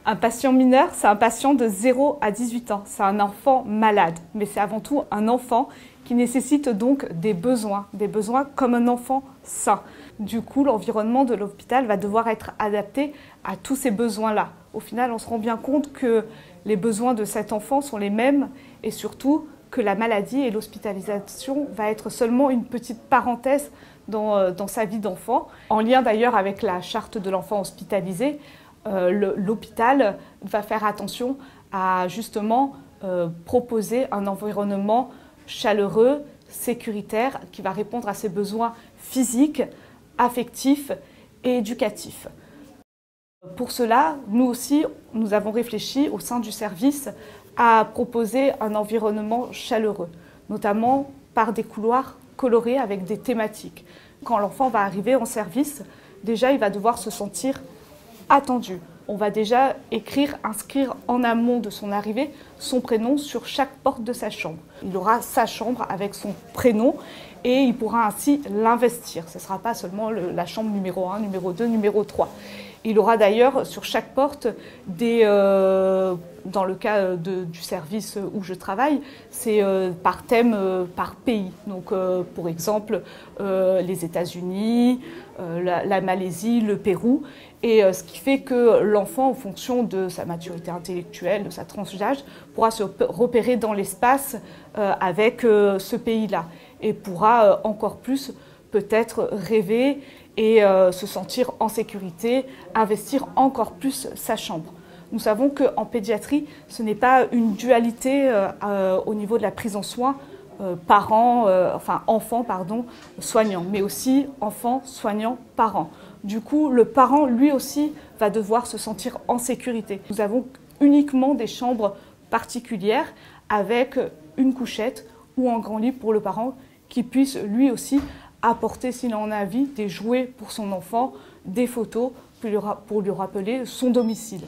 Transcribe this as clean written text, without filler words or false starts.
Un patient mineur, c'est un patient de 0 à 18 ans. C'est un enfant malade, mais c'est avant tout un enfant qui nécessite donc des besoins comme un enfant sain. Du coup, l'environnement de l'hôpital va devoir être adapté à tous ces besoins-là. Au final, on se rend bien compte que les besoins de cet enfant sont les mêmes et surtout que la maladie et l'hospitalisation va être seulement une petite parenthèse dans sa vie d'enfant. En lien d'ailleurs avec la charte de l'enfant hospitalisé, l'hôpital va faire attention à justement proposer un environnement chaleureux, sécuritaire, qui va répondre à ses besoins physiques, affectifs et éducatifs. Pour cela, nous aussi, nous avons réfléchi au sein du service à proposer un environnement chaleureux, notamment par des couloirs colorés avec des thématiques. Quand l'enfant va arriver en service, déjà, il va devoir se sentir attendu. On va déjà inscrire en amont de son arrivée son prénom sur chaque porte de sa chambre. Il aura sa chambre avec son prénom et il pourra ainsi l'investir. Ce ne sera pas seulement la chambre numéro 1, numéro 2, numéro 3. Il aura d'ailleurs sur chaque porte dans le cas du service où je travaille, c'est par thème, par pays. Donc pour exemple, les États-Unis, la Malaisie, le Pérou. Et ce qui fait que l'enfant, en fonction de sa maturité intellectuelle, de sa tranche d'âge, pourra se repérer dans l'espace avec ce pays-là. Et pourra encore plus peut-être rêver et se sentir en sécurité, investir encore plus sa chambre. Nous savons qu'en pédiatrie, ce n'est pas une dualité au niveau de la prise en soin enfant, soignant, mais aussi enfant, soignant, parent. Du coup, le parent, lui aussi, va devoir se sentir en sécurité. Nous avons uniquement des chambres particulières avec une couchette ou un grand lit pour le parent qui puisse lui aussi apporter, s'il en a envie, des jouets pour son enfant, des photos pour lui rappeler son domicile.